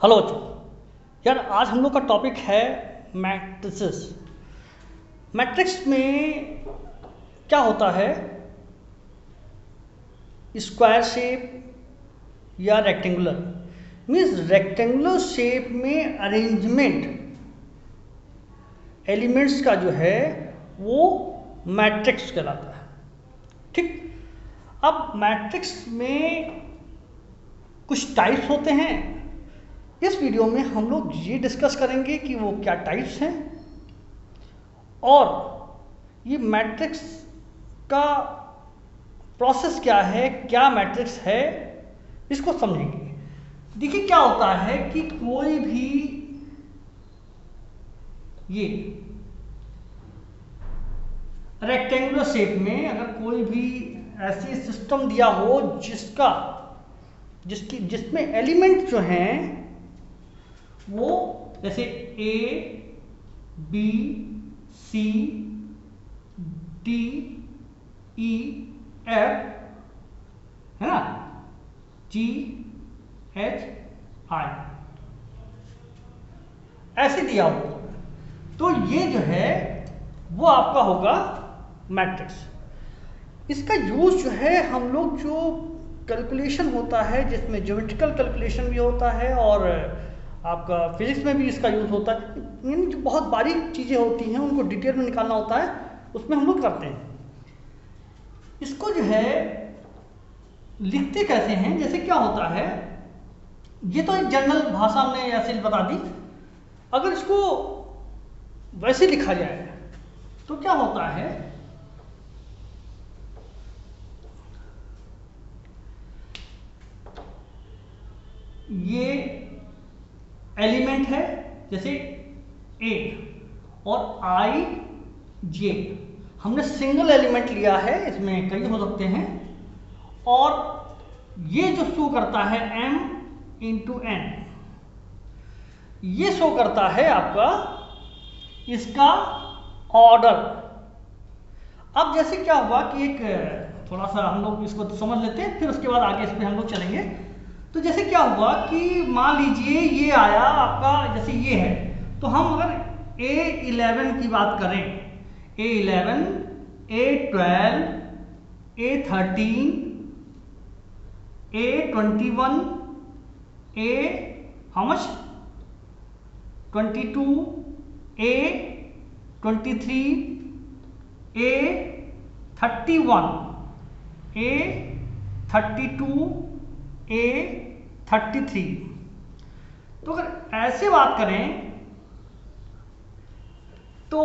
Hello बच्चों। यार आज हम लोग का टॉपिक है मैट्रिसेस। मैट्रिक्स में क्या होता है, स्क्वायर शेप या रेक्टेंगुलर। मीन्स रेक्टेंगुलर शेप में अरेंजमेंट एलिमेंट्स का जो है वो मैट्रिक्स कहलाता है। ठीक, अब मैट्रिक्स में कुछ टाइप्स होते हैं। इस वीडियो में हम लोग ये डिस्कस करेंगे कि वो क्या टाइप्स हैं और ये मैट्रिक्स का प्रोसेस क्या है, क्या मैट्रिक्स है, इसको समझेंगे। देखिए क्या होता है कि कोई भी ये रेक्टेंगुलर शेप में अगर कोई भी ऐसी सिस्टम दिया हो जिसमें एलिमेंट जो हैं वो जैसे A B C D E F है ना, जी एच आई ऐसे दिया हो तो ये जो है वो आपका होगा मैट्रिक्स। इसका यूज जो है हम लोग जो कैलकुलेशन होता है जिसमें ज्योमेट्रिकल कैलकुलेशन भी होता है और आपका फिजिक्स में भी इसका यूज होता है। इन जो बहुत बारीक चीज़ें होती हैं उनको डिटेल में निकालना होता है, उसमें हम लोग करते हैं। इसको जो है लिखते कैसे हैं, जैसे क्या होता है, ये तो एक जनरल भाषा में ऐसे बता दी। अगर इसको वैसे लिखा जाए तो क्या होता है, ये एलिमेंट है जैसे ए और आई जे, हमने सिंगल एलिमेंट लिया है, इसमें कई हो सकते हैं। और ये जो शो करता है m इंटू एन, ये शो करता है आपका इसका ऑर्डर। अब जैसे क्या हुआ कि एक थोड़ा सा हम लोग इसको समझ लेते हैं, फिर उसके बाद आगे इस पर हम लोग चलेंगे। तो जैसे क्या हुआ कि मान लीजिए ये आया आपका, जैसे ये है, तो हम अगर A11 की बात करें, A11, A12, A13, A21, A how much 22, A23, A31, A32, A33। तो अगर ऐसे बात करें तो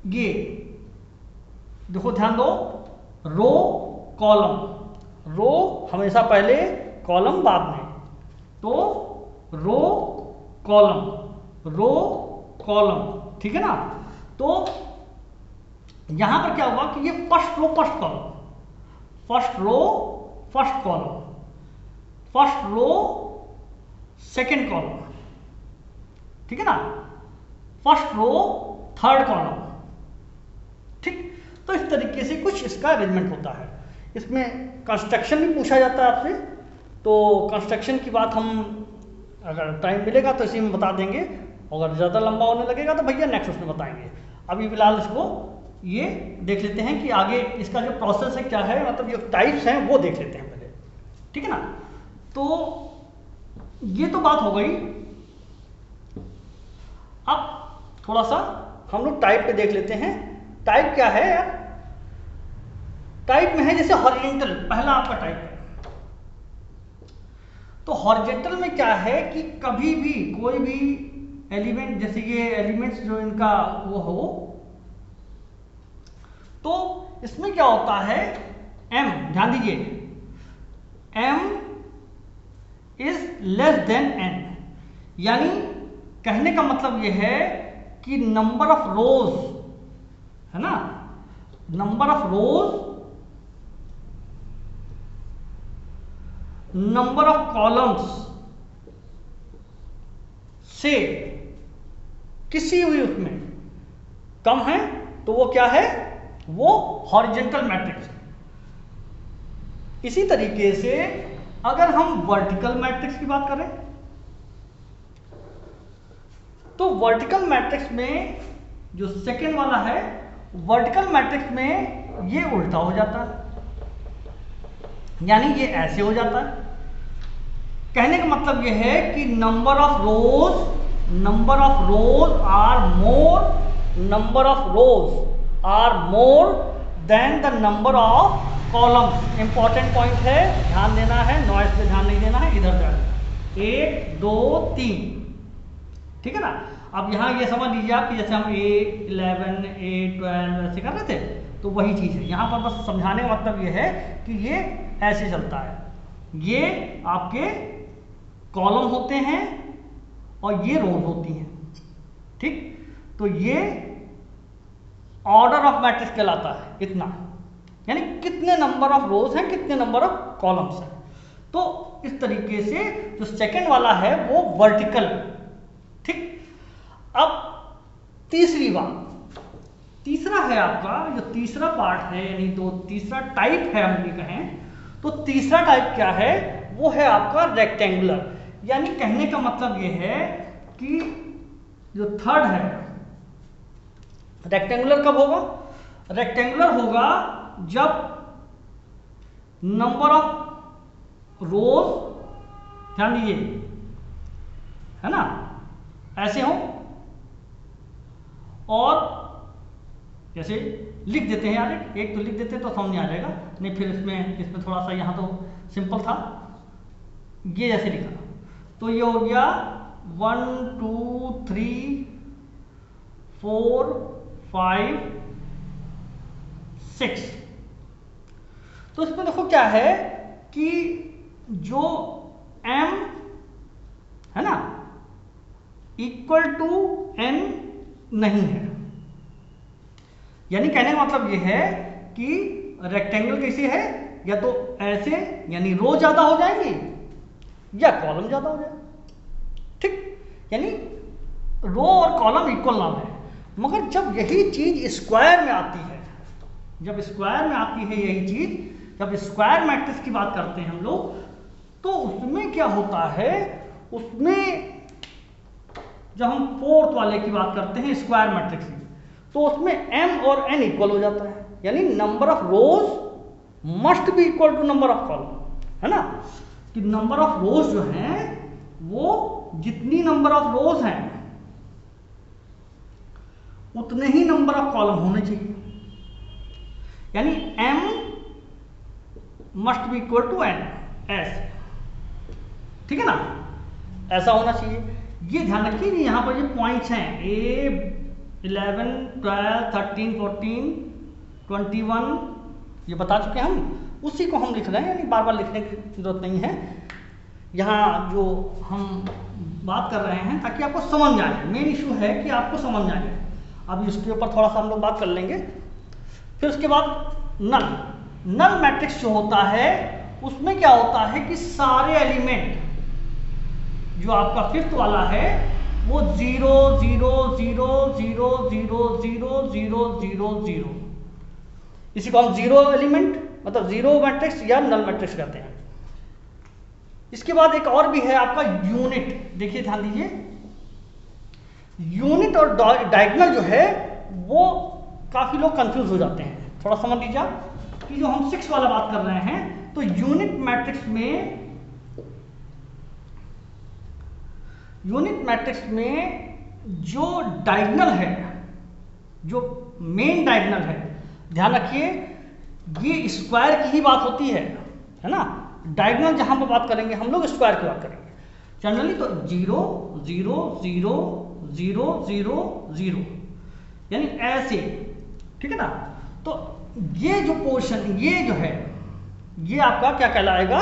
ये देखो, ध्यान दो, रो कॉलम, रो हमेशा पहले कॉलम बाद में, तो रो कॉलम, रो कॉलम, ठीक है ना। तो यहां पर क्या हुआ कि ये first row first column, first row first column, first row second column, ठीक है ना, फर्स्ट रो थर्ड कॉलम। ठीक, तो इस तरीके से कुछ इसका अरेंजमेंट होता है। इसमें कंस्ट्रक्शन भी पूछा जाता है आपसे, तो कंस्ट्रक्शन की बात हम अगर टाइम मिलेगा तो इसी में बता देंगे, अगर ज़्यादा लंबा होने लगेगा तो भैया नेक्स्ट उसमें बताएंगे। अभी फिलहाल इसको ये देख लेते हैं कि आगे इसका जो प्रोसेस है क्या है, मतलब जो टाइप्स हैं वो देख लेते हैं पहले, ठीक है ना। तो ये तो बात हो गई। अब थोड़ा सा हम लोग टाइप पे देख लेते हैं। टाइप क्या है यार, टाइप में है जैसे हॉरिजॉन्टल, पहला आपका टाइप है। तो हॉरिजॉन्टल में क्या है कि कभी भी कोई भी एलिमेंट, जैसे ये एलिमेंट्स जो इनका वो हो, तो इसमें क्या होता है, m, ध्यान दीजिए, m is less than n, यानी कहने का मतलब ये है कि नंबर ऑफ रोज है ना, number of rose, number of columns से किसी भी उसमें कम है तो वो क्या है, वो हॉरिजॉन्टल मैट्रिक्स है। इसी तरीके से अगर हम वर्टिकल मैट्रिक्स की बात करें, तो वर्टिकल मैट्रिक्स में जो सेकेंड वाला है, वर्टिकल मैट्रिक्स में ये उल्टा हो जाता है, यानी ये ऐसे हो जाता है। कहने का मतलब ये है कि number of rows are more than the number of columns. Important point है, ध्यान देना है, नॉइस पे ध्यान नहीं देना है, इधर जाना। 1 2 3, ठीक है ना। अब यहाँ ये समझ लीजिए आप कि जैसे हम A11 A12 ऐसे कर रहे थे, तो वही चीज़ है यहाँ पर। बस समझाने का मतलब ये है कि ये ऐसे चलता है, ये आपके कॉलम होते हैं और ये रोज होती हैं, ठीक। तो ये ऑर्डर ऑफ मैट्रिक्स कहलाता है, इतना, यानी कितने नंबर ऑफ रोज हैं, कितने नंबर ऑफ कॉलम्स हैं। तो इस तरीके से जो सेकंड वाला है वो वर्टिकल, ठीक। अब तीसरी बात, तीसरा है आपका जो तीसरा पार्ट है, यानी जो तीसरा टाइप है हम ये कहें, तो तीसरा टाइप क्या है, वो है आपका रेक्टेंगुलर। यानी कहने का मतलब ये है कि जो थर्ड है, रेक्टेंगुलर कब होगा? रेक्टेंगुलर होगा जब नंबर ऑफ रोज, ध्यान दीजिए, है ना, ऐसे हो, और जैसे लिख देते हैं यार, एक तो लिख देते तो समझ नहीं आ जाएगा, नहीं फिर इसमें थोड़ा सा, यहाँ तो सिंपल था, ये जैसे लिखा, तो ये हो गया 1 2 3 4 5 6। तो इसमें देखो क्या है कि जो m है ना इक्वल टू n नहीं है, यानी कहने का मतलब ये है कि रेक्टेंगल कैसे है, या तो ऐसे यानी रो ज्यादा हो जाएंगे या कॉलम ज्यादा हो जाएगा, ठीक। यानी रो और कॉलम इक्वल नाम है। मगर जब यही चीज स्क्वायर में आती है, जब स्क्वायर में आती है यही चीज, जब स्क्वायर मैट्रिक्स की बात करते हैं हम लोग, तो उसमें क्या होता है, उसमें जब हम फोर्थ वाले की बात करते हैं स्क्वायर मैट्रिक्स की, तो उसमें m और n इक्वल हो जाता है, यानी number of rows must be equal to number of column, है ना। कि नंबर ऑफ रोज जो हैं वो जितनी नंबर ऑफ रोज हैं उतने ही नंबर ऑफ कॉलम होने चाहिए, यानी m must be equal to n, ऐसे, ठीक है ना, ऐसा होना चाहिए। ये ध्यान रखिए कि यहाँ पर ये पॉइंट्स हैं, A11 12 13 14 21, ये बता चुके हैं हम, उसी को हम लिख रहे हैं, यानी बार बार लिखने की जरूरत नहीं है। यहाँ जो हम बात कर रहे हैं ताकि आपको समझ आए, मेन इशू है कि आपको समझ आए। अब इसके ऊपर थोड़ा सा हम लोग बात कर लेंगे। फिर उसके बाद नल मैट्रिक्स जो होता है उसमें क्या होता है कि सारे एलिमेंट जो आपका फिफ्थ वाला है वो 0 0 0 0 0 0 0 0 0, इसी को हम जीरो एलिमेंट मतलब जीरो मैट्रिक्स या नल मैट्रिक्स कहते हैं। इसके बाद एक और भी है आपका यूनिट, देखिए ध्यान दीजिए, यूनिट और डायगोनल जो है वो काफी लोग कंफ्यूज हो जाते हैं। थोड़ा समझ लीजिए कि जो हम 6 वाला बात कर रहे हैं, तो यूनिट मैट्रिक्स में जो डायगोनल है, जो मेन डायगोनल है, ध्यान रखिए ये स्क्वायर की ही बात होती है ना। डायगोनल जहां पर बात करेंगे हम लोग स्क्वायर की बात करेंगे जनरली, तो 0 0 0 0 0 0, यानी ऐसे, ठीक है ना। तो ये जो पोर्शन, ये जो है, ये आपका क्या कहलाएगा,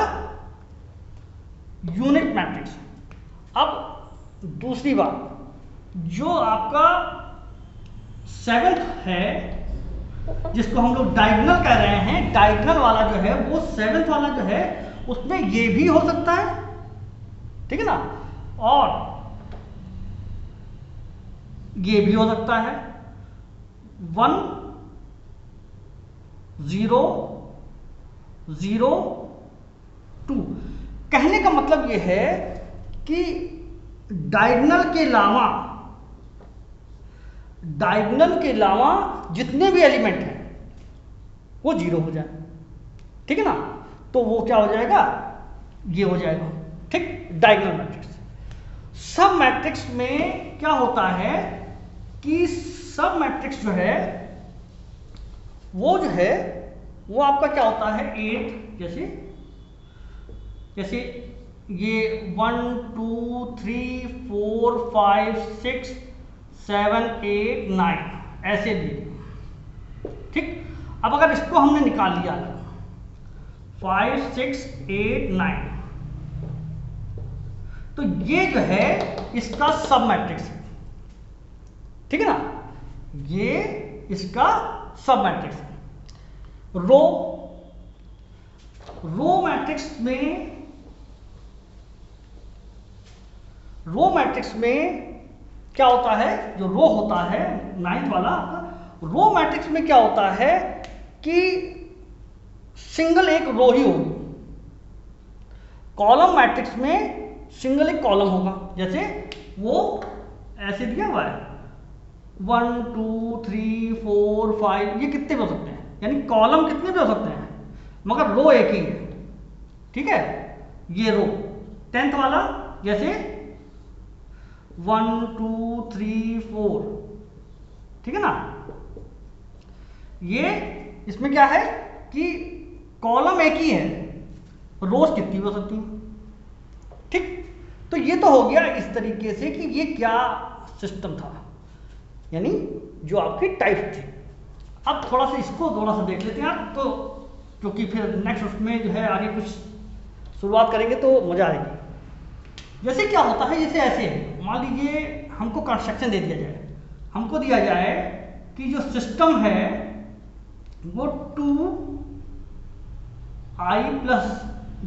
यूनिट मैट्रिक्स। अब दूसरी बात, जो आपका 7th है जिसको हम लोग डायगोनल कह रहे हैं, डायगोनल वाला जो है वो 7th वाला जो है उसमें ये भी हो सकता है, ठीक है ना, और ये भी हो सकता है 1 0 0 2। कहने का मतलब ये है कि डायगोनल के अलावा डायगोनल के अलावा जितने भी एलिमेंट हैं वो 0 हो जाए, ठीक है ना। तो वो क्या हो जाएगा, ये हो जाएगा, ठीक, डायगोनल मैट्रिक्स। सब मैट्रिक्स में क्या होता है कि सब मैट्रिक्स जो है वो आपका क्या होता है 8, जैसे ये 1 2 3 4 5 6 7 8 9 ऐसे भी, ठीक। अब अगर इसको हमने निकाल लिया 5 6 8 9, तो ये जो है इसका सब मैट्रिक्स है, ठीक है ना, ये इसका सब मैट्रिक्स है। रो मैट्रिक्स में क्या होता है, जो रो होता है 9th वाला, रो मैट्रिक्स में क्या होता है कि सिंगल एक रो ही होगी। कॉलम मैट्रिक्स में सिंगल एक कॉलम होगा, जैसे वो ऐसे दिया हुआ है 1 2 3 4 5, ये कितने भी हो सकते हैं, यानी कॉलम कितने भी हो सकते हैं, मगर रो एक ही है, ठीक है। ये रो 10th वाला जैसे 1 2 3 4, ठीक है ना। ये इसमें क्या है कि कॉलम एक ही है, रोज कितनी भी हो सकती हैं, ठीक। तो ये तो हो गया इस तरीके से कि ये क्या सिस्टम था, यानी जो आपकी टाइप थी। अब थोड़ा सा इसको थोड़ा सा देख लेते हैं आप, तो क्योंकि फिर नेक्स्ट उसमें जो है आगे कुछ शुरुआत करेंगे तो मजा आएगी। जैसे क्या होता है, जैसे ऐसे मान लीजिए हमको कंस्ट्रक्शन दे दिया जाए, हमको दिया जाए कि जो सिस्टम है वो 2i +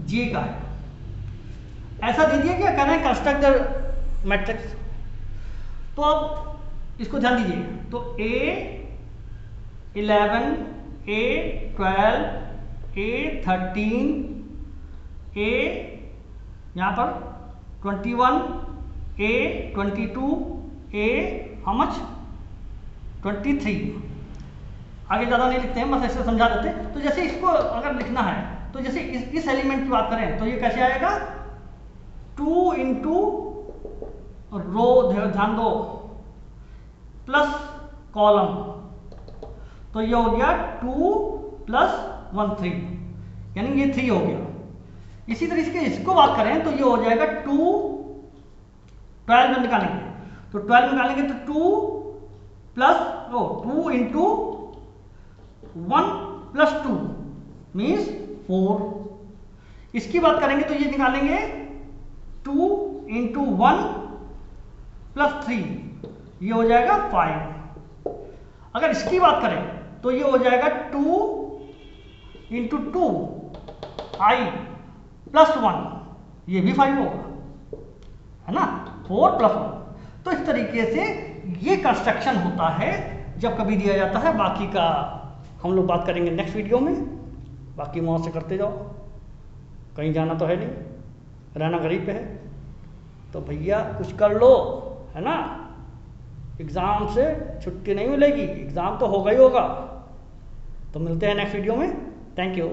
j का है, ऐसा दे दिया, क्या कहना है कंस्ट्रक्ट द मैट्रिक्स। तो अब इसको ध्यान दीजिए, तो A11 A12 A13 A यहाँ पर 21 A22 A how much 23, आगे ज़्यादा नहीं लिखते हैं, बस ऐसे समझा देते हैं। तो जैसे इसको अगर लिखना है, तो जैसे इस एलिमेंट की बात करें तो ये कैसे आएगा, 2 इंटू रो, ध्यान दो, प्लस कॉलम, तो ये हो गया 2 + 1 3, यानी ये 3 हो गया। इसी तरीके से इसको बात करें तो ये हो जाएगा 2 12 निकालेंगे, तो 12 निकालेंगे तो 2 इंटू 1 + 2 मीन्स 4। इसकी बात करेंगे तो ये निकालेंगे 2 इंटू 1 + 3, ये हो जाएगा 5। अगर इसकी बात करें तो ये हो जाएगा 2 इंटू 2 i + 1, ये भी 5 होगा, है ना, 4 + 1। तो इस तरीके से ये कंस्ट्रक्शन होता है जब कभी दिया जाता है। बाकी का हम लोग बात करेंगे नेक्स्ट वीडियो में, बाकी वहाँ से करते जाओ, कहीं जाना तो है नहीं, रहना गरीब पे है, तो भैया कुछ कर लो, है ना। एग्ज़ाम से छुट्टी नहीं मिलेगी, एग्ज़ाम तो होगा ही होगा। तो मिलते हैं नेक्स्ट वीडियो में, थैंक यू।